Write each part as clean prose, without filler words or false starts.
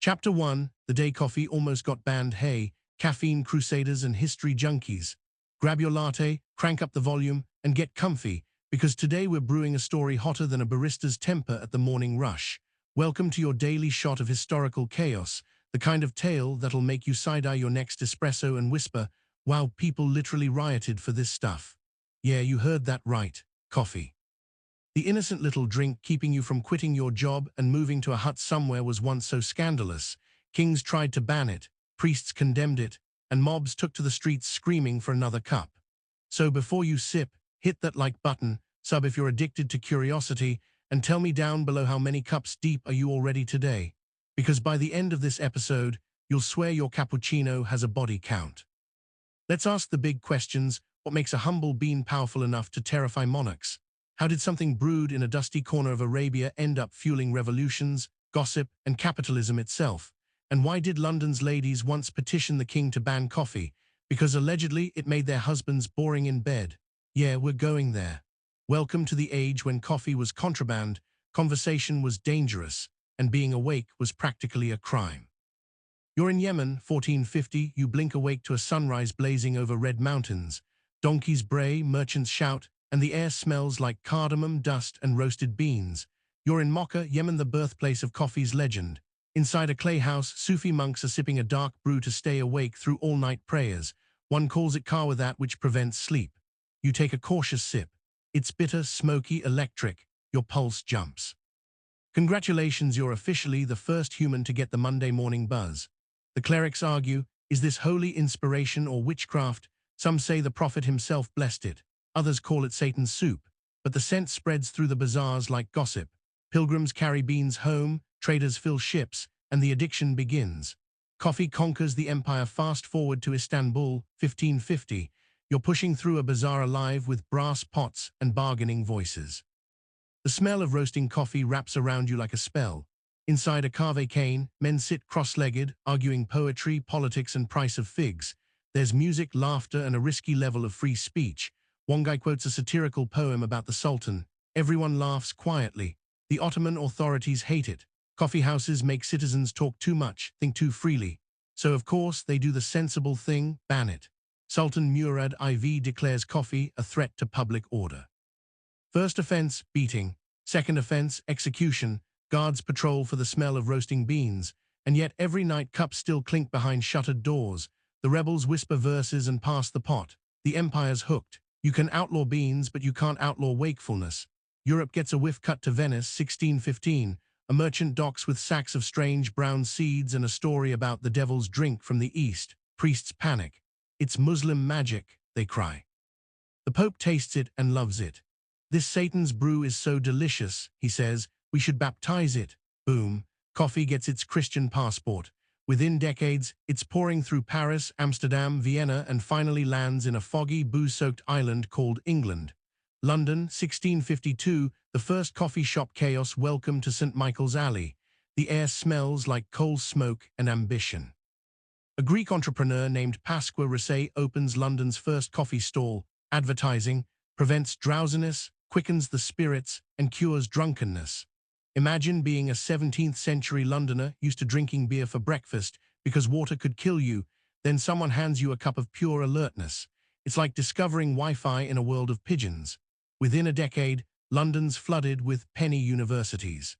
Chapter 1, The Day Coffee Almost Got Banned. Hey, caffeine crusaders and history junkies. Grab your latte, crank up the volume, and get comfy, because today we're brewing a story hotter than a barista's temper at the morning rush. Welcome to your daily shot of historical chaos, the kind of tale that'll make you side-eye your next espresso and whisper, wow, people literally rioted for this stuff. Yeah, you heard that right, coffee. The innocent little drink keeping you from quitting your job and moving to a hut somewhere was once so scandalous. Kings tried to ban it, priests condemned it, and mobs took to the streets screaming for another cup. So before you sip, hit that like button, sub if you're addicted to curiosity, and tell me down below how many cups deep are you already today. Because by the end of this episode, you'll swear your cappuccino has a body count. Let's ask the big questions. What makes a humble bean powerful enough to terrify monarchs? How did something brewed in a dusty corner of Arabia end up fueling revolutions, gossip, and capitalism itself? And why did London's ladies once petition the king to ban coffee? Because allegedly it made their husbands boring in bed. Yeah, we're going there. Welcome to the age when coffee was contraband, conversation was dangerous, and being awake was practically a crime. You're in Yemen, 1450, you blink awake to a sunrise blazing over red mountains. Donkeys bray, merchants shout, and the air smells like cardamom, dust, and roasted beans. You're in Mocha, Yemen, the birthplace of coffee's legend. Inside a clay house, Sufi monks are sipping a dark brew to stay awake through all-night prayers. One calls it kahwa, that which prevents sleep. You take a cautious sip. It's bitter, smoky, electric. Your pulse jumps. Congratulations, you're officially the first human to get the Monday morning buzz. The clerics argue, is this holy inspiration or witchcraft? Some say the prophet himself blessed it. Others call it Satan's soup, but the scent spreads through the bazaars like gossip. Pilgrims carry beans home, traders fill ships, and the addiction begins. Coffee conquers the empire. Fast forward to Istanbul, 1550. You're pushing through a bazaar alive with brass pots and bargaining voices. The smell of roasting coffee wraps around you like a spell. Inside a cave cane, men sit cross-legged, arguing poetry, politics, and price of figs. There's music, laughter, and a risky level of free speech. One guy quotes a satirical poem about the Sultan. Everyone laughs quietly. The Ottoman authorities hate it. Coffee houses make citizens talk too much, think too freely. So of course they do the sensible thing, ban it. Sultan Murad IV declares coffee a threat to public order. First offense, beating. Second offense, execution. Guards patrol for the smell of roasting beans. And yet every night cups still clink behind shuttered doors. The rebels whisper verses and pass the pot. The empire's hooked. You can outlaw beans, but you can't outlaw wakefulness. Europe gets a whiff. Cut to Venice, 1615. A merchant docks with sacks of strange brown seeds and a story about the devil's drink from the east. Priests panic. It's Muslim magic, they cry. The Pope tastes it and loves it. This Satan's brew is so delicious, he says, we should baptize it. Boom. Coffee gets its Christian passport. Within decades, it's pouring through Paris, Amsterdam, Vienna, and finally lands in a foggy, booze-soaked island called England. London, 1652, the first coffee shop chaos. Welcome to St. Michael's Alley. The air smells like coal smoke and ambition. A Greek entrepreneur named Pasqua Rissé opens London's first coffee stall. Advertising prevents drowsiness, quickens the spirits, and cures drunkenness. Imagine being a 17th-century Londoner used to drinking beer for breakfast because water could kill you, then someone hands you a cup of pure alertness. It's like discovering Wi-Fi in a world of pigeons. Within a decade, London's flooded with penny universities.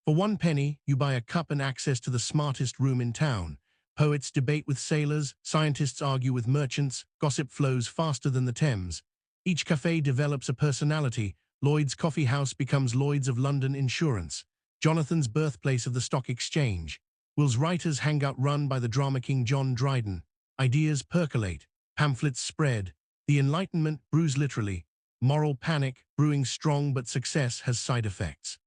For 1 penny, you buy a cup and access to the smartest room in town. Poets debate with sailors, scientists argue with merchants, gossip flows faster than the Thames. Each cafe develops a personality. Lloyd's Coffee House becomes Lloyd's of London Insurance. Jonathan's birthplace of the stock exchange. Will's writers' hangout run by the drama king John Dryden. Ideas percolate. Pamphlets spread. The Enlightenment brews literally. Moral panic, brewing strong, but success has side effects.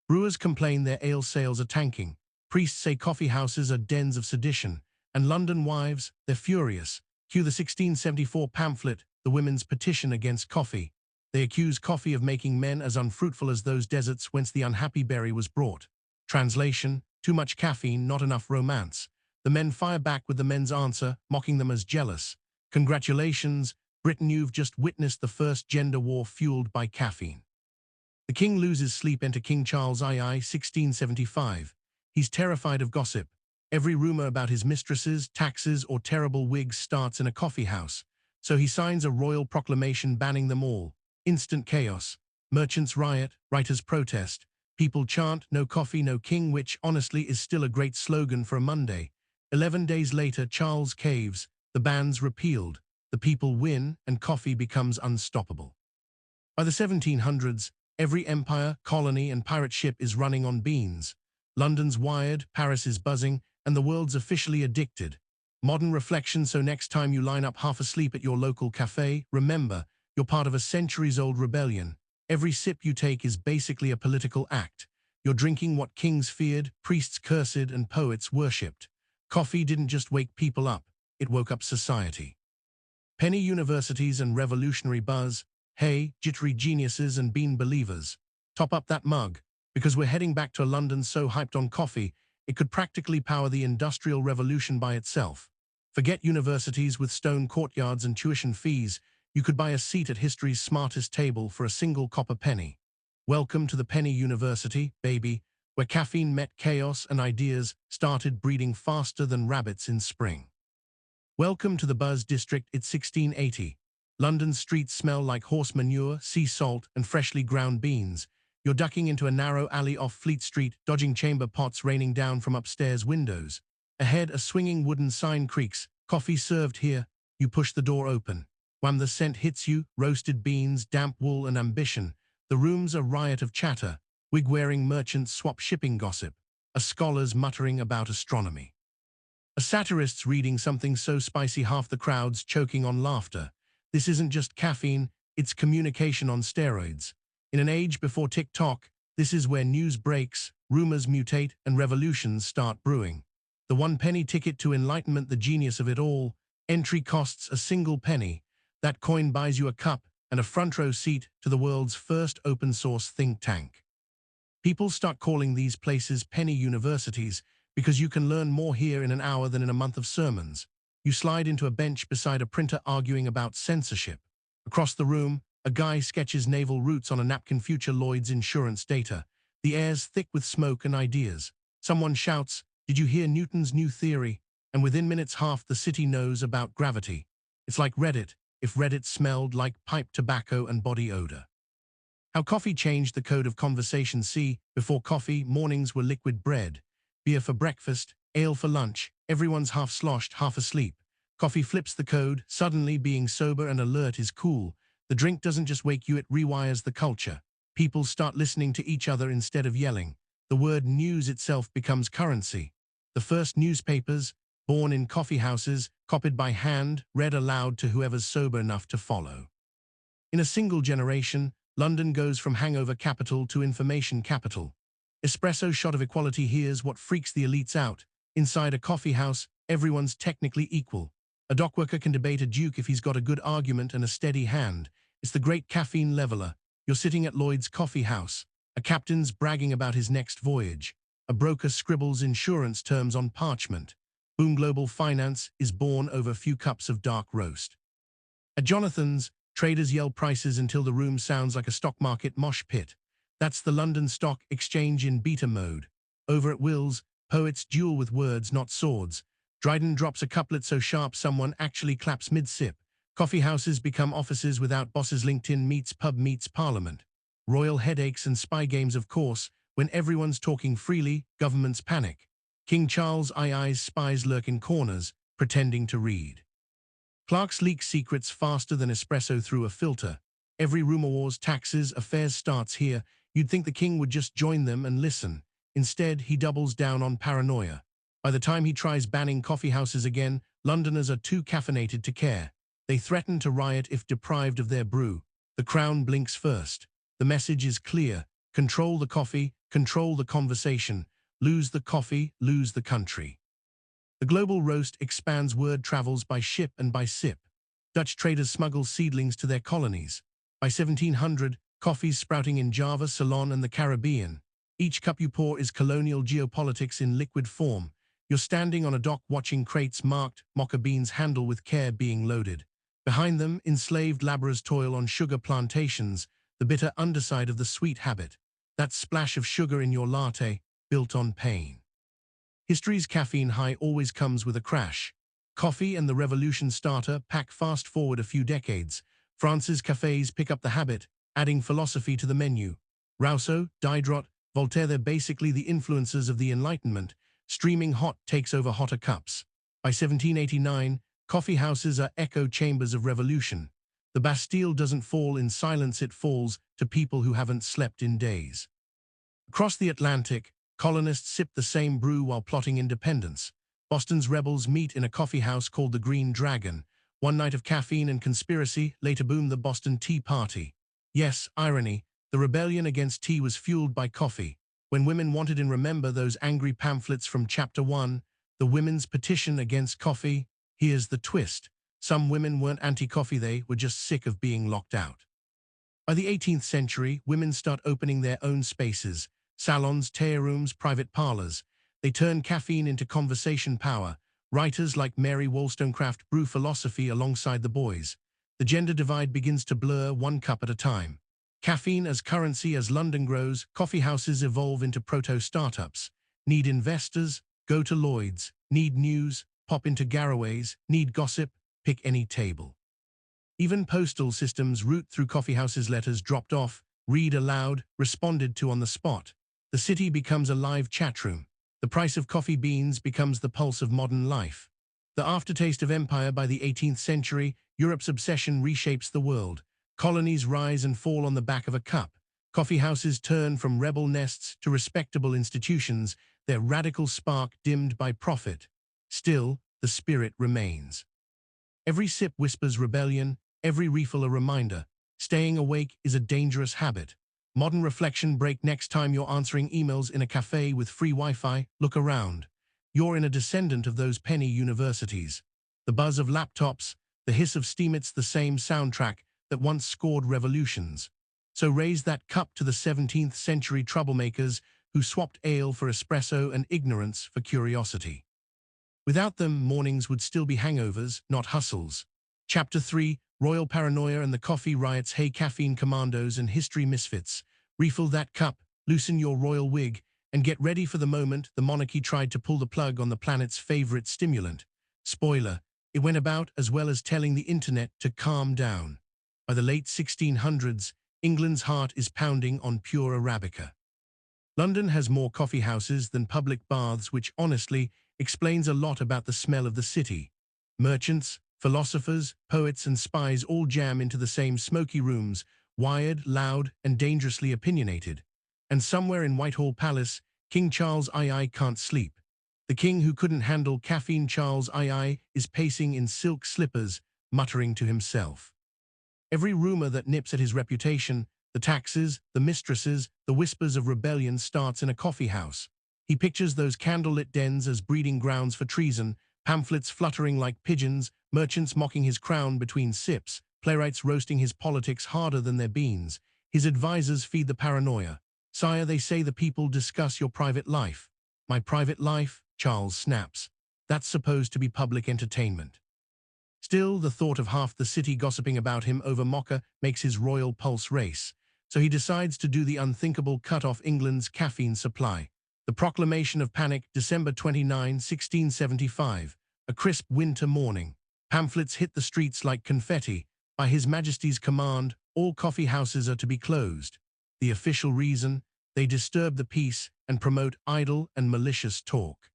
Brewers complain their ale sales are tanking. Priests say coffee houses are dens of sedition. And London wives, they're furious. Cue the 1674 pamphlet, the Women's Petition Against Coffee. They accuse coffee of making men as unfruitful as those deserts whence the unhappy berry was brought. Translation, too much caffeine, not enough romance. The men fire back with the men's answer, mocking them as jealous. Congratulations, Britain, you've just witnessed the first gender war fueled by caffeine. The king loses sleep. Enter King Charles II, 1675. He's terrified of gossip. Every rumor about his mistresses, taxes, or terrible wigs starts in a coffee house. So he signs a royal proclamation banning them all. Instant chaos. Merchants riot, writers protest. People chant, "No coffee, no king," which, honestly, is still a great slogan for a Monday. 11 days later, Charles caves, the ban's repealed, the people win, and coffee becomes unstoppable. By the 1700s, every empire, colony, and pirate ship is running on beans. London's wired, Paris is buzzing, and the world's officially addicted. Modern reflection, so next time you line up half asleep at your local cafe, remember, you're part of a centuries-old rebellion. Every sip you take is basically a political act. You're drinking what kings feared, priests cursed, and poets worshipped. Coffee didn't just wake people up, it woke up society. Penny universities and revolutionary buzz. Hey, jittery geniuses and bean believers. Top up that mug, because we're heading back to a London so hyped on coffee, it could practically power the Industrial Revolution by itself. Forget universities with stone courtyards and tuition fees. You could buy a seat at history's smartest table for a single copper penny. Welcome to the Penny University, baby, where caffeine met chaos and ideas started breeding faster than rabbits in spring. Welcome to the Buzz District. It's 1680. London's streets smell like horse manure, sea salt, and freshly ground beans. You're ducking into a narrow alley off Fleet Street, dodging chamber pots raining down from upstairs windows. Ahead, a swinging wooden sign creaks, "Coffee served here." You push the door open. Wham, the scent hits you, roasted beans, damp wool, and ambition. The room's a riot of chatter. Wig-wearing merchants swap shipping gossip. A scholar's muttering about astronomy. A satirist's reading something so spicy half the crowd's choking on laughter. This isn't just caffeine, it's communication on steroids. In an age before TikTok, this is where news breaks, rumors mutate, and revolutions start brewing. The one-penny ticket to enlightenment, the genius of it all. Entry costs a single penny. That coin buys you a cup and a front-row seat to the world's first open-source think tank. People start calling these places penny universities because you can learn more here in an hour than in a month of sermons. You slide into a bench beside a printer arguing about censorship. Across the room, a guy sketches naval routes on a napkin, future Lloyd's insurance data. The air's thick with smoke and ideas. Someone shouts, "Did you hear Newton's new theory?" And within minutes half the city knows about gravity. It's like Reddit, if Reddit smelled like pipe tobacco and body odor. How coffee changed the code of conversation. See, before coffee, mornings were liquid bread. Beer for breakfast, ale for lunch, everyone's half sloshed, half asleep. Coffee flips the code, suddenly being sober and alert is cool. The drink doesn't just wake you, it rewires the culture. People start listening to each other instead of yelling. The word news itself becomes currency. The first newspapers, born in coffee houses, copied by hand, read aloud to whoever's sober enough to follow. In a single generation, London goes from hangover capital to information capital. Espresso shot of equality. Here's what freaks the elites out. Inside a coffee house, everyone's technically equal. A dockworker can debate a duke if he's got a good argument and a steady hand. It's the great caffeine leveler. You're sitting at Lloyd's coffee house. A captain's bragging about his next voyage. A broker scribbles insurance terms on parchment. Boom, global finance is born over a few cups of dark roast. At Jonathan's, traders yell prices until the room sounds like a stock market mosh pit. That's the London Stock Exchange in beta mode. Over at Will's, poets duel with words, not swords. Dryden drops a couplet so sharp someone actually claps mid-sip. Coffee houses become offices without bosses. LinkedIn meets pub meets parliament. Royal headaches and spy games, of course. When everyone's talking freely, governments panic. King Charles' II's spies lurk in corners, pretending to read. Clerks leak secrets faster than espresso through a filter. Every rumor wars, taxes, affairs starts here. You'd think the king would just join them and listen. Instead, he doubles down on paranoia. By the time he tries banning coffee houses again, Londoners are too caffeinated to care. They threaten to riot if deprived of their brew. The Crown blinks first. The message is clear. Control the coffee, control the conversation. Lose the coffee, lose the country. The global roast expands. Word travels by ship and by sip. Dutch traders smuggle seedlings to their colonies. By 1700, coffee's sprouting in Java, Ceylon, and the Caribbean. Each cup you pour is colonial geopolitics in liquid form. You're standing on a dock watching crates marked mocha beans handle with care being loaded. Behind them, enslaved laborers toil on sugar plantations, the bitter underside of the sweet habit. That splash of sugar in your latte, built on pain. History's caffeine high always comes with a crash. Coffee and the revolution starter pack fast forward a few decades. France's cafes pick up the habit, adding philosophy to the menu. Rousseau, Diderot, Voltaire, they're basically the influences of the Enlightenment. Streaming hot takes over hotter cups. By 1789, coffee houses are echo chambers of revolution. The Bastille doesn't fall in silence, it falls to people who haven't slept in days. Across the Atlantic, colonists sip the same brew while plotting independence. Boston's rebels meet in a coffee house called the Green Dragon. One night of caffeine and conspiracy, later boom, the Boston Tea Party. Yes, irony, the rebellion against tea was fueled by coffee. When women wanted in, remember those angry pamphlets from Chapter 1, the women's petition against coffee? Here's the twist. Some women weren't anti-coffee, they were just sick of being locked out. By the 18th century, women start opening their own spaces. Salons, tea rooms, private parlors. They turn caffeine into conversation power. Writers like Mary Wollstonecraft brew philosophy alongside the boys. The gender divide begins to blur, one cup at a time. Caffeine as currency. As London grows, coffee houses evolve into proto-startups. Need investors? Go to Lloyd's. Need news? Pop into Garraway's. Need gossip? Pick any table. Even postal systems route through coffeehouses. Letters dropped off, read aloud, responded to on the spot. The city becomes a live chat room. The price of coffee beans becomes the pulse of modern life. The aftertaste of empire. By the 18th century, Europe's obsession reshapes the world. Colonies rise and fall on the back of a cup. Coffeehouses turn from rebel nests to respectable institutions, their radical spark dimmed by profit. Still, the spirit remains. Every sip whispers rebellion, every refill a reminder. Staying awake is a dangerous habit. Modern reflection break. Next time you're answering emails in a cafe with free Wi-Fi, look around. You're in a descendant of those penny universities. The buzz of laptops, the hiss of steam, it's the same soundtrack that once scored revolutions. So raise that cup to the 17th century troublemakers who swapped ale for espresso and ignorance for curiosity. Without them, mornings would still be hangovers, not hustles. Chapter 3, Royal Paranoia and the Coffee Riots. Hey caffeine commandos and history misfits, refill that cup, loosen your royal wig, and get ready for the moment the monarchy tried to pull the plug on the planet's favorite stimulant. Spoiler, it went about as well as telling the internet to calm down. By the late 1600s, England's heart is pounding on pure Arabica. London has more coffee houses than public baths, which honestly explains a lot about the smell of the city. Merchants, philosophers, poets, and spies all jam into the same smoky rooms, wired, loud, and dangerously opinionated. And somewhere in Whitehall Palace, King Charles II can't sleep. The king who couldn't handle caffeine, Charles II, is pacing in silk slippers, muttering to himself. Every rumor that nips at his reputation, the taxes, the mistresses, the whispers of rebellion, starts in a coffee house. He pictures those candlelit dens as breeding grounds for treason, pamphlets fluttering like pigeons, merchants mocking his crown between sips, playwrights roasting his politics harder than their beans. His advisors feed the paranoia. Sire, they say the people discuss your private life. My private life? Charles snaps. That's supposed to be public entertainment. Still, the thought of half the city gossiping about him over mocha makes his royal pulse race. So he decides to do the unthinkable, cut off England's caffeine supply. The Proclamation of Panic, December 29, 1675. A crisp winter morning. Pamphlets hit the streets like confetti. By His Majesty's command, all coffee houses are to be closed. The official reason? They disturb the peace and promote idle and malicious talk.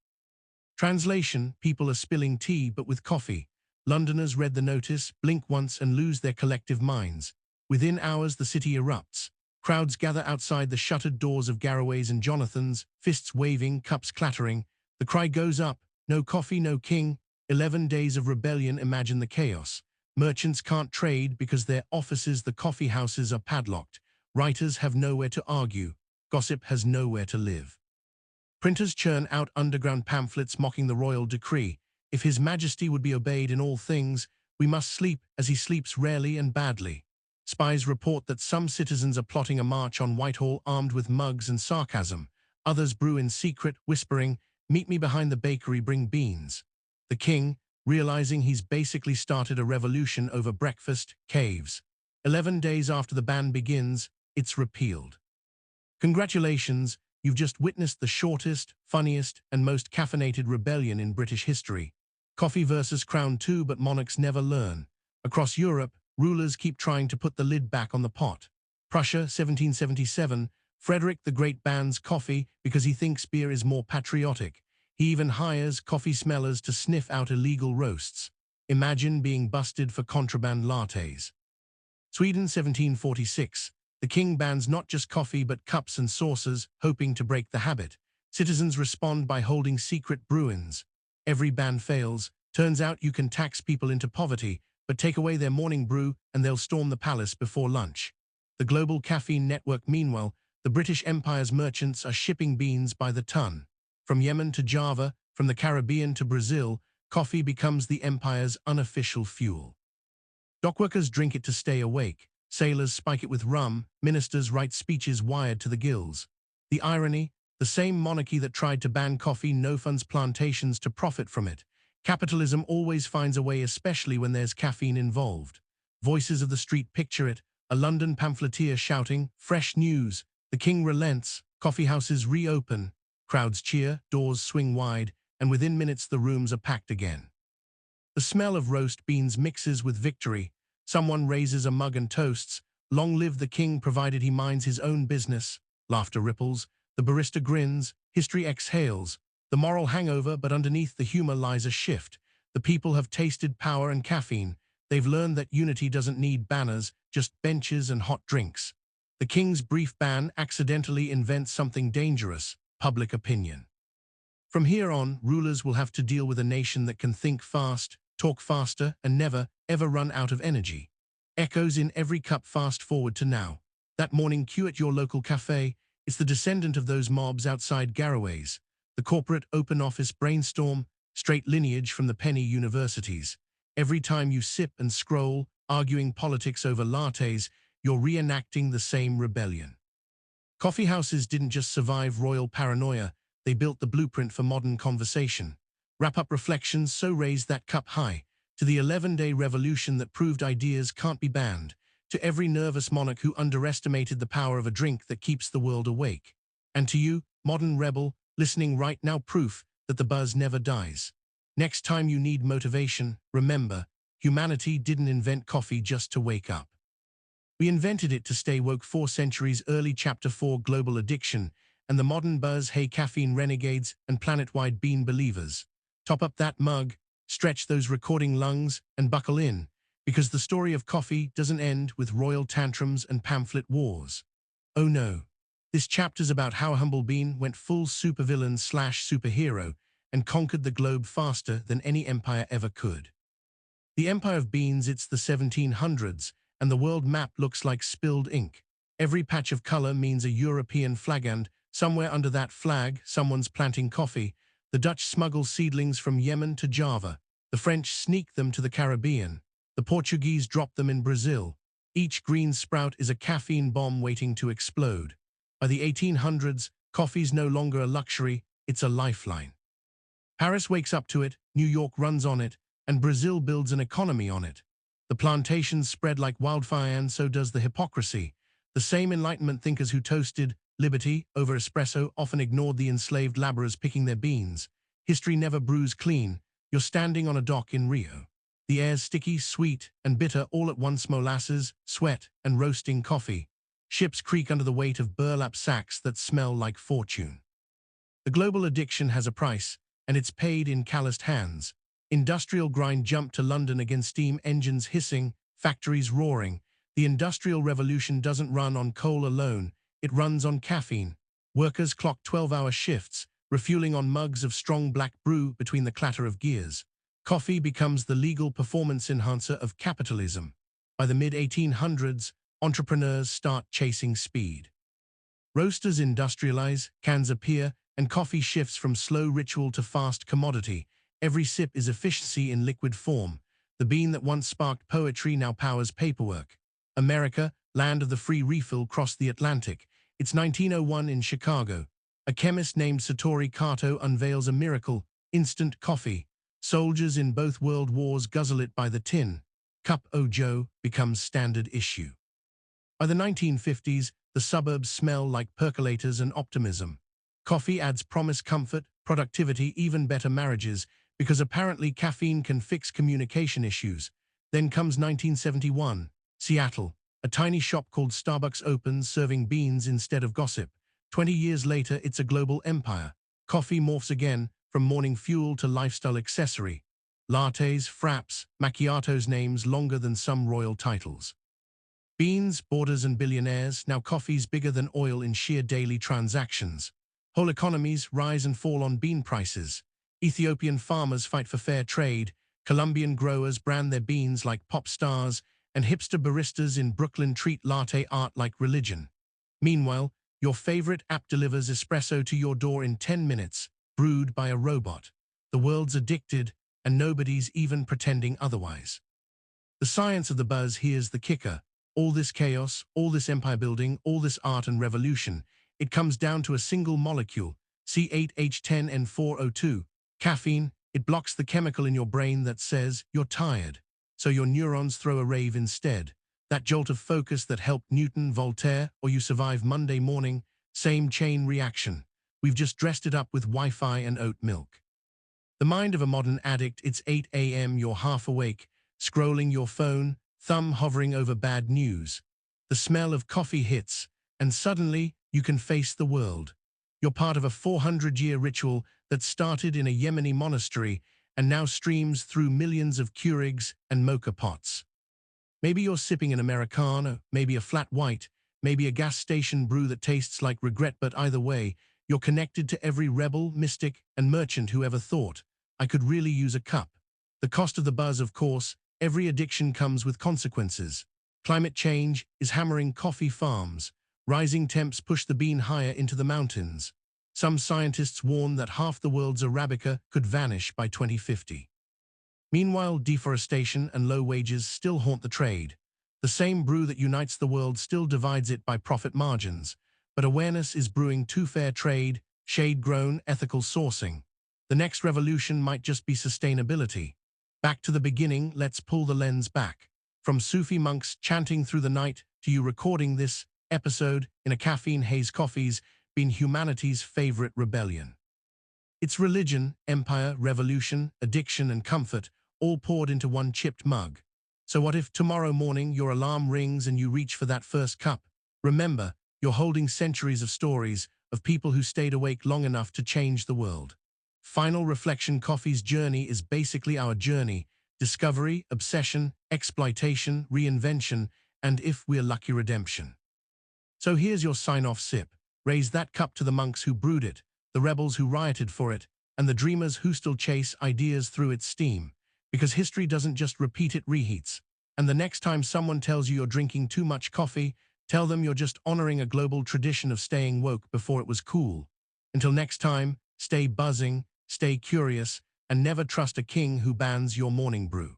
Translation: people are spilling tea but with coffee. Londoners read the notice, blink once and lose their collective minds. Within hours the city erupts. Crowds gather outside the shuttered doors of Garraway's and Jonathan's, fists waving, cups clattering. The cry goes up, no coffee, no king. 11 days of rebellion. Imagine the chaos. Merchants can't trade because their offices, the coffee houses, are padlocked. Writers have nowhere to argue. Gossip has nowhere to live. Printers churn out underground pamphlets mocking the royal decree. If His Majesty would be obeyed in all things, we must sleep as he sleeps rarely and badly. Spies report that some citizens are plotting a march on Whitehall armed with mugs and sarcasm. Others brew in secret, whispering, "Meet me behind the bakery, bring beans." The king, realizing he's basically started a revolution over breakfast, caves. 11 days after the ban begins, it's repealed. Congratulations, You've just witnessed the shortest, funniest, and most caffeinated rebellion in British history. Coffee versus Crown 2, but monarchs never learn. Across Europe, rulers keep trying to put the lid back on the pot. Prussia, 1777, Frederick the Great bans coffee because he thinks beer is more patriotic. He even hires coffee smellers to sniff out illegal roasts. Imagine being busted for contraband lattes. Sweden, 1746. The king bans not just coffee but cups and saucers, hoping to break the habit. Citizens respond by holding secret brew-ins. Every ban fails. Turns out you can tax people into poverty, but take away their morning brew and they'll storm the palace before lunch. The global caffeine network, meanwhile, the British Empire's merchants are shipping beans by the ton. From Yemen to Java, from the Caribbean to Brazil, coffee becomes the empire's unofficial fuel. Dockworkers drink it to stay awake. Sailors spike it with rum. Ministers write speeches wired to the gills. The irony, the same monarchy that tried to ban coffee now funds plantations to profit from it. Capitalism always finds a way, especially when there's caffeine involved. Voices of the street picture it, a London pamphleteer shouting, "Fresh news! The king relents, coffeehouses reopen." Crowds cheer, doors swing wide, and within minutes the rooms are packed again. The smell of roast beans mixes with victory. Someone raises a mug and toasts, "Long live the king, provided he minds his own business." Laughter ripples, the barista grins, history exhales. The moral hangover, but underneath the humor lies a shift. The people have tasted power and caffeine. They've learned that unity doesn't need banners, just benches and hot drinks. The king's brief ban accidentally invents something dangerous: public opinion. From here on, rulers will have to deal with a nation that can think fast, talk faster, and never, ever run out of energy. Echoes in every cup. Fast forward to now. That morning queue at your local cafe, it's the descendant of those mobs outside Garraway's. The corporate open office brainstorm, straight lineage from the penny universities. Every time you sip and scroll, arguing politics over lattes, you're reenacting the same rebellion. Coffeehouses didn't just survive royal paranoia, they built the blueprint for modern conversation. Wrap-up reflections. So raise that cup high. To the 11-day revolution that proved ideas can't be banned. To every nervous monarch who underestimated the power of a drink that keeps the world awake. And to you, modern rebel, listening right now, proof that the buzz never dies. Next time you need motivation, remember, humanity didn't invent coffee just to wake up. We invented it to stay woke 4 centuries early. Chapter 4: Global Addiction and the Modern Buzz. Hey caffeine renegades and planet-wide bean believers. Top up that mug, stretch those recording lungs, and buckle in, because the story of coffee doesn't end with royal tantrums and pamphlet wars. Oh no. This chapter's about how a humble bean went full supervillain/superhero and conquered the globe faster than any empire ever could. The Empire of Beans. It's the 1700s, and the world map looks like spilled ink. Every patch of color means a European flag, and somewhere under that flag, someone's planting coffee. The Dutch smuggle seedlings from Yemen to Java. The French sneak them to the Caribbean. The Portuguese drop them in Brazil. Each green sprout is a caffeine bomb waiting to explode. By the 1800s, coffee's no longer a luxury, it's a lifeline. Paris wakes up to it, New York runs on it, and Brazil builds an economy on it. The plantations spread like wildfire, and so does the hypocrisy. The same Enlightenment thinkers who toasted liberty over espresso often ignored the enslaved laborers picking their beans. History never brews clean. You're standing on a dock in Rio. The air's sticky, sweet, and bitter all at once: molasses, sweat, and roasting coffee. Ships creak under the weight of burlap sacks that smell like fortune. The global addiction has a price, and it's paid in calloused hands. Industrial grind jumped to London against steam engines hissing, factories roaring. The Industrial Revolution doesn't run on coal alone, it runs on caffeine. Workers clock 12-hour shifts, refueling on mugs of strong black brew between the clatter of gears. Coffee becomes the legal performance enhancer of capitalism. By the mid-1800s, entrepreneurs start chasing speed. Roasters industrialize, cans appear, and coffee shifts from slow ritual to fast commodity. Every sip is efficiency in liquid form. The bean that once sparked poetry now powers paperwork. America, land of the free refill, crossed the Atlantic. It's 1901 in Chicago. A chemist named Satoru Kato unveils a miracle: instant coffee. Soldiers in both world wars guzzle it by the tin. Cup O' Joe becomes standard issue. By the 1950s, the suburbs smell like percolators and optimism. Coffee adds promise, comfort, productivity, even better marriages, because apparently caffeine can fix communication issues. Then comes 1971, Seattle. A tiny shop called Starbucks opens, serving beans instead of gossip. 20 years later, it's a global empire. Coffee morphs again, from morning fuel to lifestyle accessory. Lattes, fraps, macchiatos, names longer than some royal titles. Beans, borders and billionaires, now coffee's bigger than oil in sheer daily transactions. Whole economies rise and fall on bean prices. Ethiopian farmers fight for fair trade. Colombian growers brand their beans like pop stars, and hipster baristas in Brooklyn treat latte art like religion. Meanwhile, your favorite app delivers espresso to your door in 10 minutes, brewed by a robot. The world's addicted, and nobody's even pretending otherwise. The science of the buzz, here's the kicker. All this chaos, all this empire building, all this art and revolution, it comes down to a single molecule, C8H10N4O2, caffeine. It blocks the chemical in your brain that says you're tired, so your neurons throw a rave instead. That jolt of focus that helped Newton, Voltaire, or you survive Monday morning, same chain reaction. We've just dressed it up with Wi-Fi and oat milk. The mind of a modern addict, it's 8 a.m., you're half awake, scrolling your phone, thumb hovering over bad news. The smell of coffee hits, and suddenly you can face the world. You're part of a 400-year ritual that started in a Yemeni monastery and now streams through millions of Keurigs and mocha pots. Maybe you're sipping an Americano, maybe a flat white, maybe a gas station brew that tastes like regret, but either way, you're connected to every rebel, mystic, and merchant who ever thought, I could really use a cup. The cost of the buzz, of course. Every addiction comes with consequences. Climate change is hammering coffee farms. Rising temps push the bean higher into the mountains. Some scientists warn that half the world's Arabica could vanish by 2050. Meanwhile, deforestation and low wages still haunt the trade. The same brew that unites the world still divides it by profit margins. But awareness is brewing to fair trade, shade-grown, ethical sourcing. The next revolution might just be sustainability. Back to the beginning, let's pull the lens back. From Sufi monks chanting through the night to you recording this episode in a caffeine haze, coffee's been humanity's favorite rebellion. It's religion, empire, revolution, addiction and comfort, all poured into one chipped mug. So what if tomorrow morning your alarm rings and you reach for that first cup? Remember, you're holding centuries of stories of people who stayed awake long enough to change the world. Final reflection: coffee's journey is basically our journey. Discovery, obsession, exploitation, reinvention, and if we're lucky, redemption. So here's your sign-off sip. Raise that cup to the monks who brewed it, the rebels who rioted for it, and the dreamers who still chase ideas through its steam. Because history doesn't just repeat, it reheats. And the next time someone tells you you're drinking too much coffee, tell them you're just honoring a global tradition of staying woke before it was cool. Until next time, stay buzzing, stay curious, and never trust a king who bans your morning brew.